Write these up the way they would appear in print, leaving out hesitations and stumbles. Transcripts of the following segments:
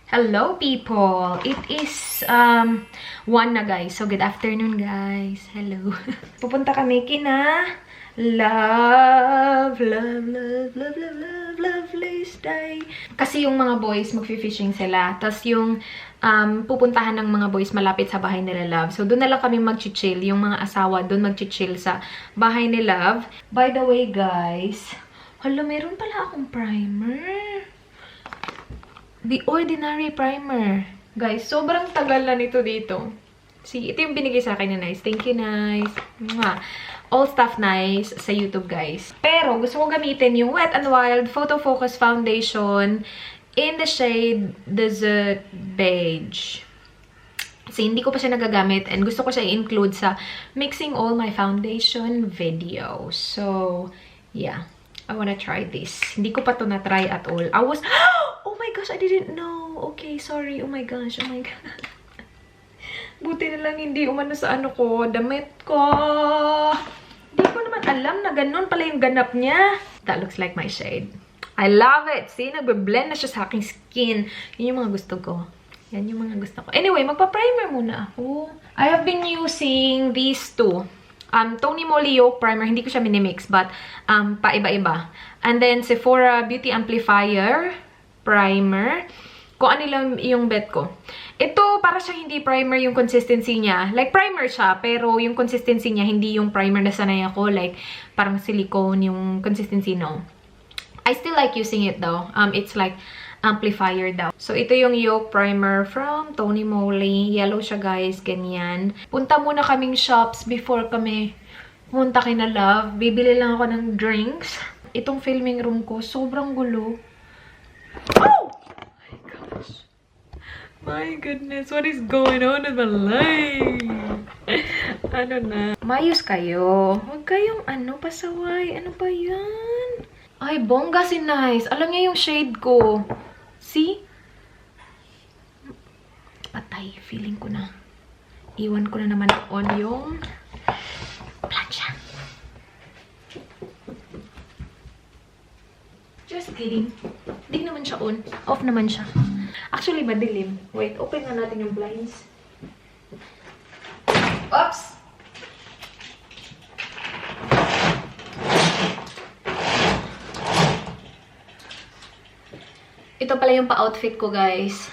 Hello people! It is 1 na guys. So good afternoon guys. Hello. Pupunta kami kina Lovely's Day. Kasi yung mga boys magfi-fishing sila. Tapos yung pupuntahan ng mga boys malapit sa bahay nila Love. So doon na lang kami mag-chill. Yung mga asawa doon mag-chill sa bahay ni Love. By the way guys, hala, meron pala akong primer. The Ordinary Primer. Guys, sobrang tagal na nito dito. See, ito yung binigay sa akin ni Nice. Thank you, Nice. Mwah. All stuff Nice sa YouTube, guys. Pero, gusto ko gamitin yung Wet n Wild Photo Focus Foundation in the shade Desert Beige. Kasi hindi ko pa siya nagagamit and gusto ko siya i-include sa mixing all my foundation video. So, yeah. I wanna try this. Hindi ko pa to na-try at all. Oh my gosh, I didn't know. Okay, sorry. Oh my gosh, oh my god. Buti na lang hindi umano sa ano ko, damit ko. Hindi ko naman alam na ganun pala yung ganap niya. That looks like my shade. I love it. See, nagbe-blend na siya sa aking skin. Yun yung mga gusto ko. Yan yung mga gusto ko. Anyway, magpa-primer muna ako. I have been using these two. Tony Moly Yolk Primer. Hindi ko siya minimix, but paiba-iba. And then, Sephora Beauty Amplifier Primer. Kung ano lang yung bet ko. Ito, para siya hindi primer yung consistency niya. Like, primer siya, pero yung consistency niya, hindi yung primer na sanay ako. Like, parang silicone yung consistency, no. I still like using it, though. It's like amplifier daw. So, ito yung Yolk Primer from Tony Moly. Yellow siya, guys. Ganyan. Punta muna kaming shops before kami pumunta kina Love. Bibili lang ako ng drinks. Itong filming room ko, sobrang gulo. Oh! My gosh. My goodness. What is going on in my life? Ano na? Mayos kayo. Huwag kayong pasaway. Ano ba yan? Ay, bongga si Nice. Alam niya yung shade ko. See? Patay. Feeling ko na. Iwan ko na naman on yung plancha. Just kidding. Hindi naman siya on. Off naman siya. Actually, madilim. Wait, open na natin yung blinds. Oops! Ito pala yung pa-outfit ko, guys.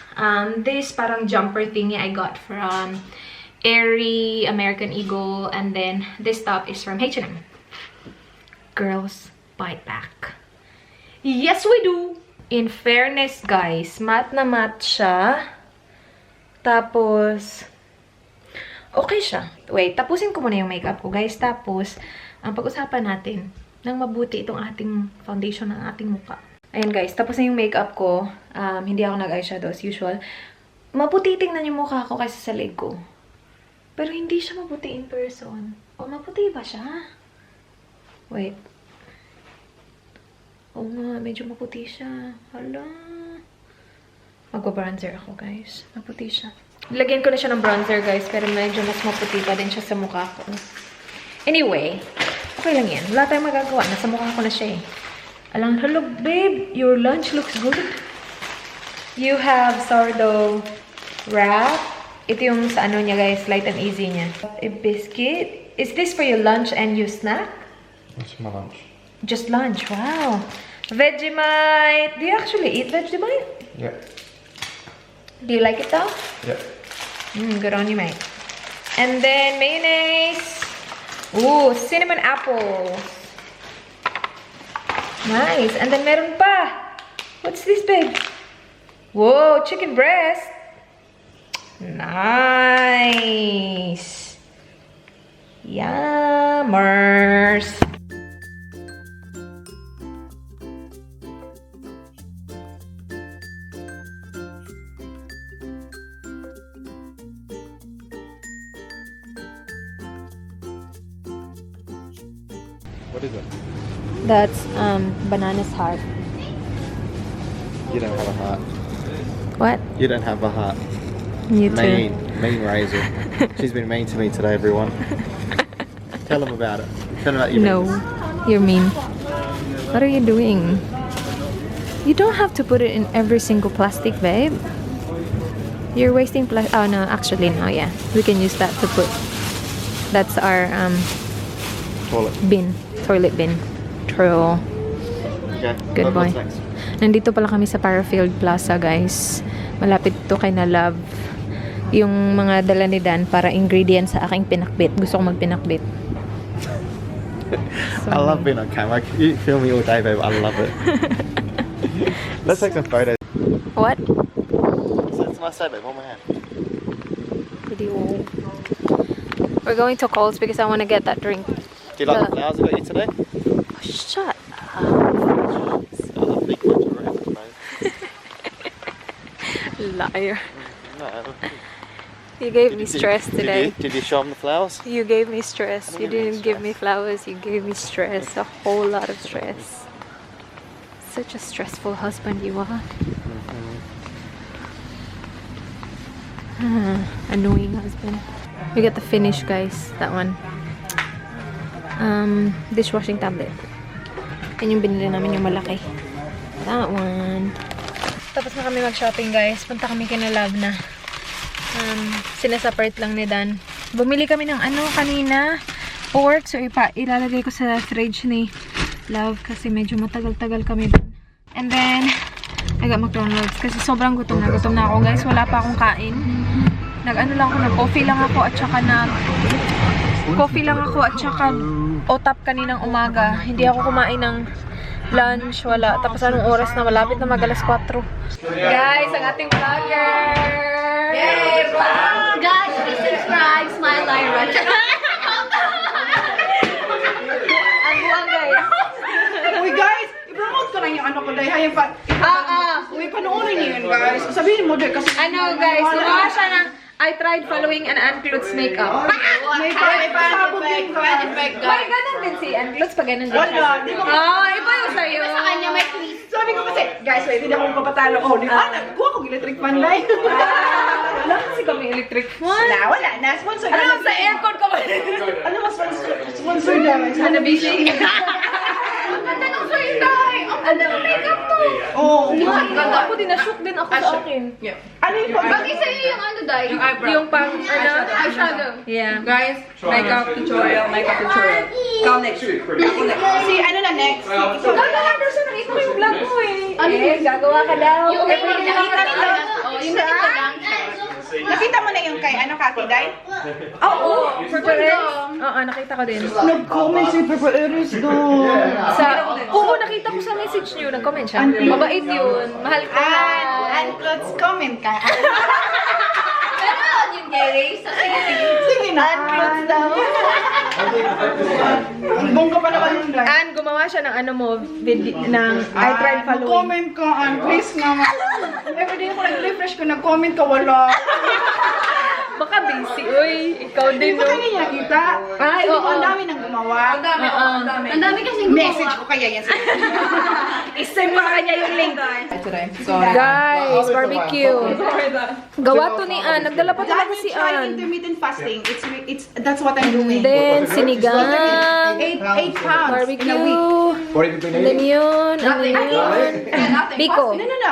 This parang jumper thingy I got from Aerie, American Eagle, and then this top is from H&M. Girls Bite Back. Yes, we do! In fairness, guys, matte na matte siya. Tapos, okay siya. Wait, tapusin ko muna yung makeup ko, guys. Tapos, pag-usapan natin ng mabuti itong ating foundation ng ating mukha. Ayan guys, tapos na yung makeup ko. Hindi ako nag-eyeshadow as usual. Maputi tingnan yung mukha ko kaysa sa leg ko. Pero hindi siya maputi in person. O, maputi ba siya? Wait. Oo nga, medyo maputi siya. Hala. Magpa-bronzer ako guys. Maputi siya. Lagyan ko na siya ng bronzer guys, pero medyo mas maputi pa din siya sa mukha ko. Anyway, okay lang yan. Wala tayong magagawa. Nasa mukha ko na siya eh. Alang, hello babe, your lunch looks good. You have sourdough wrap. Ito yung sa ano niya guys, light and easy niya. A biscuit. Is this for your lunch and your snack? That's my lunch. Just lunch, wow. Vegemite. Do you actually eat Vegemite? Yeah. Do you like it though? Yeah. Good on you, mate. And then mayonnaise. Ooh, cinnamon apples. Nice. And then meron pa. What's this, babe? Whoa, chicken breast. Nice. Yummers. What is it? That's Banana's heart. You don't have a heart. What? You don't have a heart. You too. Mean Razor. She's been mean to me today, everyone. Tell them about it. Tell them about your No, meanness. you're mean. What are you doing? You don't have to put it in every single plastic, babe. You're wasting plastic. Oh no, actually no, yeah. We can use that to put. That's our Toilet. bin. Toilet bin. True. Okay. Good boy. What's next? Nandito pala kami sa Parafield Plaza, guys. Malapit to kay na Love. Yung mga dala ni Dan para ingredients sa aking pinakbit. Gusto ko magpinakbit. I love being on camera. You film me all day, babe. I love it. Let's take some photos. What? So it's my set, babe. Hold my hand. Video. We're going to Coles because I want to get that drink. Do you like the flowers I got you today? Oh, shut up. Oh, the big bunch of roses, babe. Liar. No. You gave me stress today. Did you show them the flowers? You gave me stress. You didn't give me didn't give me stress. flowers. You gave me stress. A whole lot of stress. Such a stressful husband you are. Annoying husband. We got the finish, guys. That one. Dishwashing tablet. Yan yung binili namin yung malaki. That one. Tapos na kami mag-shopping, guys. Punta kami kina Love na. Sineseparate lang ni Dan. Bumili kami ng ano kanina. Pork. So, ilalagay ko sa fridge ni Love kasi medyo matagal-tagal kami dun. And then, I got McDonald's kasi sobrang gutom na. Gutom na ako, guys. Wala pa akong kain. Nag-ano lang ako, nag-coffee lang ako at saka otap kaninang umaga. Hindi ako kumain ng lunch, wala. Tapos anong oras na? Malapit na mag-alas 4. Guys, ang ating vlogger! Yay! Guys, please subscribe, Smile Lyra. Ang buwang, guys. Uy guys, i-promote ko lang yung ano ko dahil hayang pa. Uy, panoorin niyo yun guys. Sabihin mo dahil kasi. Ano, guys, gumawa siya ng I tried following an Ann Klutz makeup. May pasabog din guys. May ganun din si Ann Klutz pag ganun din. Wala, di ko. Iba yung sa'yo. Sa kanya may twist. Sabi ko kasi, guys, wait, hindi ako magpapatalo. Oh, di ba? Nagkuha ko electric fan light. Wala kasi kami electric fan. Wala na. Sponsor na. Ano, sa aircon ka ba? Ano mas sponsor na? Ano, busy? Tanong sa'yo, Day. Ang ganda ng makeup to. Oo. Ako din, na-shook din ako sa akin. Ano yung Bagay sa'yo yung ano, Day. Yung pang, ano? Eyeshadow. Yeah. Guys, makeup tutorial. Ikaw next. Si ano na next? Gagawa ka siya, nakita ko yung vlog mo eh. Gagawa ka daw. Yung makeup nakita nito. Yung nakita lang. Nakita mo na yung kay ano Kati Day? Oo, Oo, nakita ko din. Nag-comment si Papa Eris doon. Oo, nakita ko sa message niyo. Nag-comment siya. Mabait yun. Mahal ko na. Let's comment ka. Pero yung Gary, sa Sige na. Unclothes daw. Ang bongga pa naman yung Day. Ann, gumawa siya ng ano mo, video, ng I tried following. Comment ka, Ann. Please naman. Everyday ako nag-refresh ko, nag-comment ka, wala. Baka busy, uy. Ikaw din, Hindi ba no? kanya nakita? Ay, Hindi oo. ko ang dami nang gumawa. Ang dami kasing Message ko kaya yan sa'yo. I-send mo sa kanya yung link. Guys, barbecue. Gawa to ni Ann. Nagdala pa talaga si try Ann. intermittent fasting. That's what I'm doing. Then, sinigang. 8 pounds Barbecue. in a week. And then yun. And then yun. Biko. No.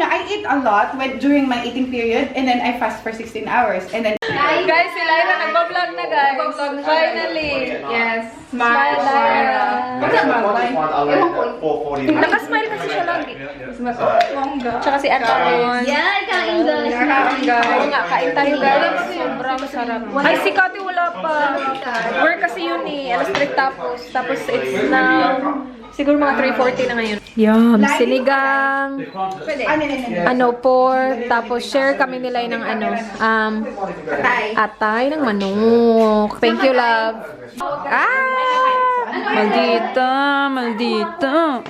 I eat a lot during my eating period and then I fast for 16 hours. And then Guys, si Lyra nagbablog na, guys. Finally. Yes. Smile, Lyra. Nakasmile kasi siya lagi. Tsaka si Aton. Yan, kain guys. Oo nga, kain tayo, guys. Sobrang sarap. Ay, si Kati wala pa. Work kasi yun eh. Alas 3 tapos. Tapos it's now, siguro mga 3:40 na ngayon. Yum, sinigang. Ano, pork. Tapos share kami nila ng ano, atay ng manok. Thank you, love. Maldita.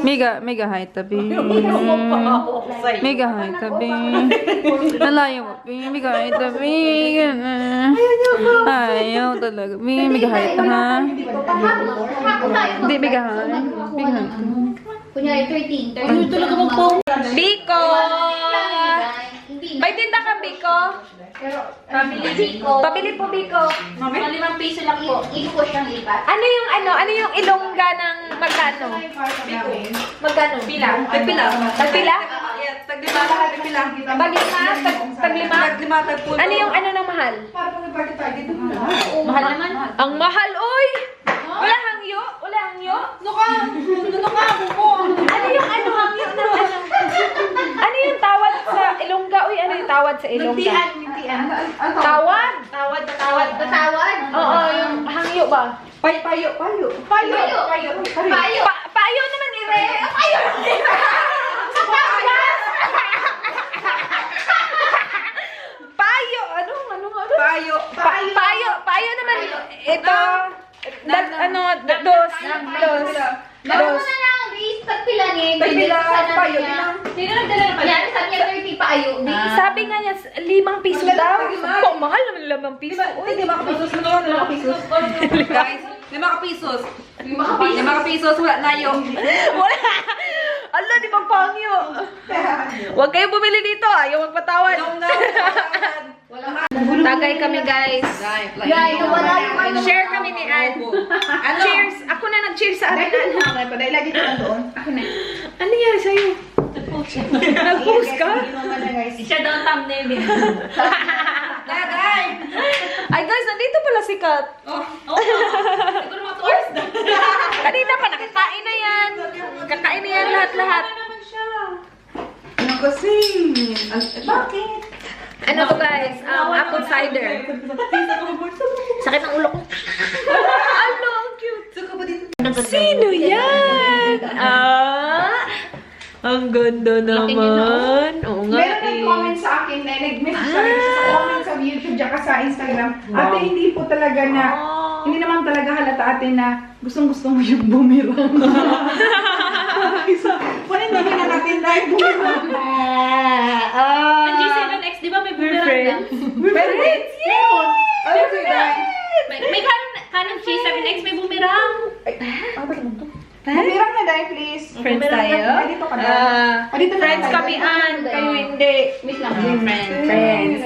Mega hi tabi. Mega hi tabi. Nalayo mo, mega hi tabi. Ayaw talaga. Mega hi ta ha. Hindi, mega hi. Mega hi. Kunyari, 13. Ano talaga Biko! May tinda kang Biko? Pabili po Biko. 5 piso lang po. Iko siyang lipat. Ano yung ilongga ng magkano? Magkano? Pila. Nagpila? Taglima. Ano yung ano ng mahal? Mahal naman. Ang mahal, oy! Wala hangyo? Wala hangyo? Ano yung ano hangyo ng ano? Ano yung tawad sa Ilongga? Uy, ano yung tawad sa Ilongga? Tawad? Tatawad. Oo, yung hangyo ba? Payo. Payo naman, Ire. Payo naman, Ire. Payo. Ano? Payo naman. Ito. Dos. Gawin mo na lang, Reese. Tagpilanin. Payo. Sino nagdala ng payo? Yan, sabi niya 30 pa ayo. Sabi nga niya, 5 piso daw. Oh, mahal naman 5 piso. Uy, 5 pesos na naman, 5 pesos. Guys, 5 pesos. 5 pesos, wala na yun. Wala. Ala, di magpangyo. Huwag kayo bumili dito. Ayaw magpatawad. Tagay kami, guys. Guys, nawala yung ano. Share kami ni Ann. Cheers. Ako na nag-cheers sa atin. Lagi ko na doon. Ano nangyari sa'yo? Nag-post ka? Siya daw ang thumbnail niya. Ay, guys, nandito pala si Kat. Siguro mga 2 hours na. Kanina pa, nakakain na yan. Kakain na yan lahat-lahat. Ano kasi? Bakit? Ano to, guys? Apple cider. Sakit ang ulo ko. Ano, ang cute. Sino yan? Ang ganda naman. Oo nga Meron nag-comment sa akin na nag-message sa rin sa comment sa YouTube tsaka sa Instagram. Ate, hindi po talaga na, hindi naman talaga halata ate na gustong-gusto mo yung bumirang. Wala namin na natin dahil bumirang. Ang G7X, di ba may boomerang na? Meron? Meron. Alam ko yun. May Canon G7X, may boomerang. Bumirang na dahil, please. Friends tayo? Ay, dito ka na. Dito na Friends tayo. kami, Ann. Kayo hindi. Miss lang. Friends.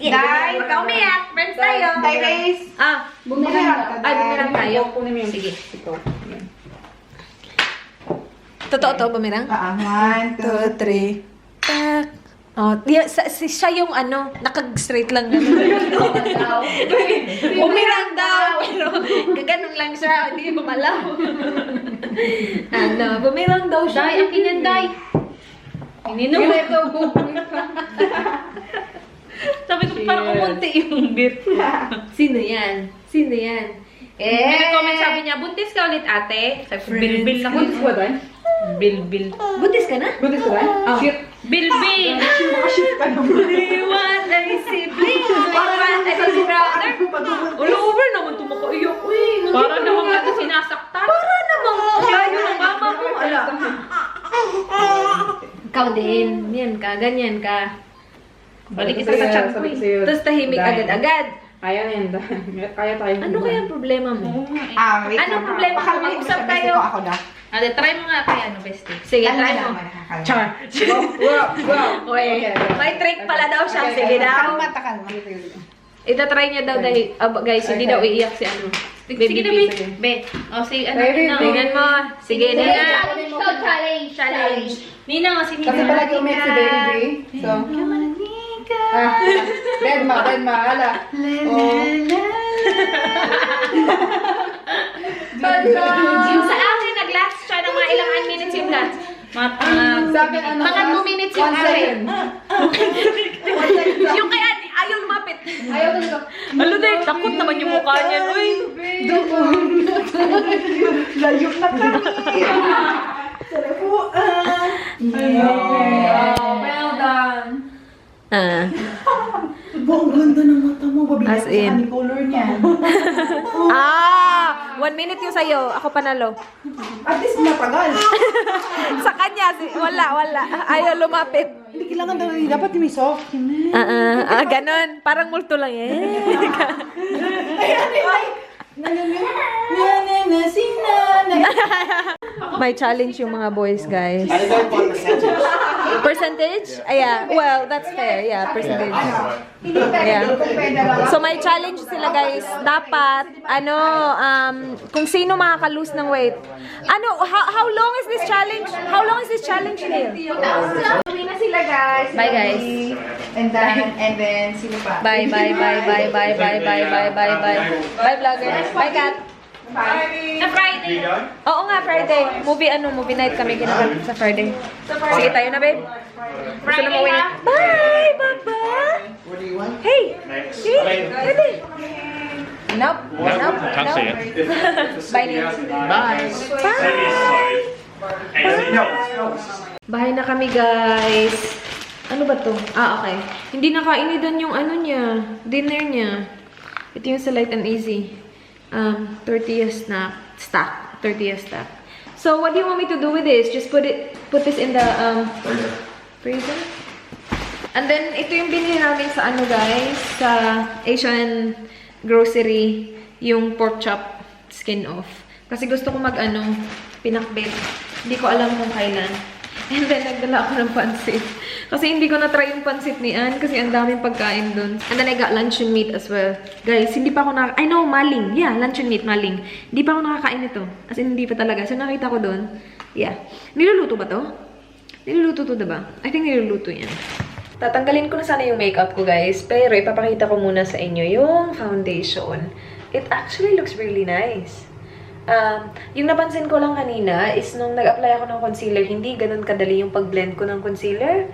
Dahil, Huwag ka umiyak. Friends tayo. Dahil, guys. Boomerang. Ay, bumirang tayo. Sige. Totoo to, bumirang? 1, 2, 3. Tak. Oh, siya yung ano, nakag-straight lang gano'n. Bumirang daw. Pero gaganon lang siya, hindi gumalaw. Ano, bumirang daw siya. Day, ang kinanday. Ininom mo ito. Sabi ko parang kumunti yung beer. Sino yan? May nag-comment sabi niya, buntis ka ulit ate. Sabi ko, bilbil na ko. Buntis ko dahil? Bilbil. Buntis ka na? Buntis ko dahil? Shit. Bilbil. Makashit ka naman. Iwan ay sibling. Iwan ay si brother. All over naman tumakaiyak. Uy, para naman ano sinasaktan. Para namang Layo ng mama mo. Ala. ikaw din. Yan ka, ganyan ka. Balik kita sa chat ko eh. Tapos tahimik agad-agad. Kaya yan. Kaya tayo. Ano kaya ang problema mo? Wait Anong lang. problema? Baka Mag-usap may tayo. ko ako daw. Ate, try mo nga kaya ano, bestie. Sige, try mo. Char. Wow. Uy, may trick pala daw siya. Sige daw. Kalma. Ita-try niya daw dahil, guys, hindi daw iiyak si ano. Sige na, Be. Be. O, si ano, Baby, Nina. Tingnan mo. Sige, Nina. Challenge. Nina, si Nina. Kasi palagi umiyak si Baby. So, Redma, ala. Yung sa akin, nag-last siya ng mga ilang minutes yung last. Sa akin, ano? Mga 2 minutes yung 1 akin. second. Yung kay Ate, ayaw lumapit. Ayaw talaga. Alo dahil, takot naman yung mukha niya. Uy. Layo na kami. Telepuan. Well done. Ang ganda ng mata mo. As Babiyak in. sa color niya. 1 minute yung sa'yo. Ako panalo. At least matagal. Sa kanya, wala. Ayaw lumapit. Hindi kailangan daw. Dapat may soft. Ganon. Parang multo lang eh. May challenge yung mga boys, guys. I don't want messages. Percentage? Yeah. Well, that's fair. Yeah, percentage. Hindi pwede Yeah. dito, pwede lang. So, may challenge sila, guys. Dapat, kung sino makaka-lose ng weight. How long is this challenge? How long is this challenge, Neil? Uwi na sila, guys. Bye, guys. And then, sino pa? Bye, bye, bye, bye, bye, bye, bye, bye, bye, bye. Bye, vlogger. Bye, Kat. Sa Friday. Oo nga, Friday. Movie night kami kinakal sa Friday. Sige, tayo na, babe. Gusto na mauwi. Bye, Baba! Hey! See? Ready? Nope. Nope. Can't see Nope. it. Bye, Neil. Bye. Bahay na kami, guys. Ano ba to? Okay. Hindi nakainidan yung dinner niya. Ito yung sa Light and Easy. 30th stack. 30th stack. So, what do you want me to do with this? Just put this in the freezer. And then, ito yung binili namin sa guys, sa Asian grocery, yung pork chop skin off. Kasi gusto ko pinakbit. Hindi ko alam kung kailan. And then, nagdala ako ng pansit. Kasi hindi ko na-try yung pansit ni Ann kasi ang daming pagkain dun. And then, I got luncheon meat as well. Guys, hindi pa ako I know, maling. Yeah, luncheon meat, maling. Hindi pa ako nakakain nito. As in, hindi pa talaga. So, nakita ko dun. Yeah. Niluluto ba to? Niluluto to, diba? I think niluluto yan. Tatanggalin ko na sana yung makeup ko, guys. Pero, ipapakita ko muna sa inyo yung foundation. It actually looks really nice. Yung napansin ko lang kanina is nung nag-apply ako ng concealer, hindi ganun kadali yung pag-blend ko ng concealer.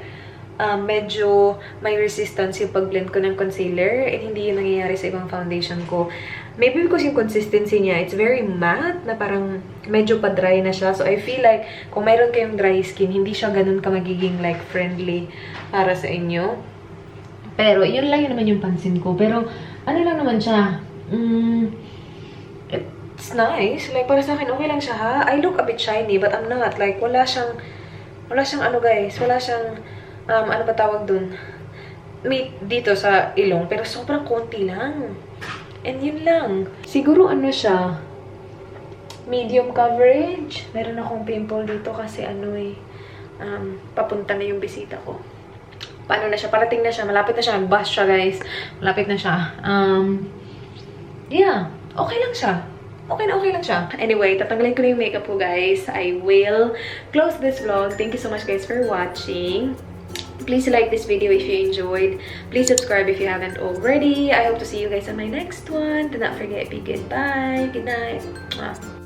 Medyo may resistance yung pag-blend ko ng concealer and hindi yun nangyayari sa ibang foundation ko. Maybe because yung consistency niya, it's very matte na parang medyo pa-dry na siya. So, I feel like kung mayroon kayong dry skin, hindi siya ganun ka magiging like friendly para sa inyo. Pero, yun lang yun naman yung pansin ko. Pero, ano lang naman siya? It's nice. Like, para sa akin, okay lang siya, ha? I look a bit shiny, but I'm not. Like, wala siyang guys. Wala siyang, ano ba tawag dun? Meat dito sa ilong, pero sobrang konti lang. And yun lang. Siguro, siya? Medium coverage. Meron akong pimple dito kasi, papunta na yung bisita ko. Paano na siya? Parating na siya. Malapit na siya. Bus siya, guys. Malapit na siya. Yeah. Okay lang siya. Okay lang siya. Anyway, tatanggalin ko na yung makeup ko, guys. I will close this vlog. Thank you so much, guys, for watching. Please like this video if you enjoyed. Please subscribe if you haven't already. I hope to see you guys on my next one. Do not forget, be good. Bye. Good night. Mwah.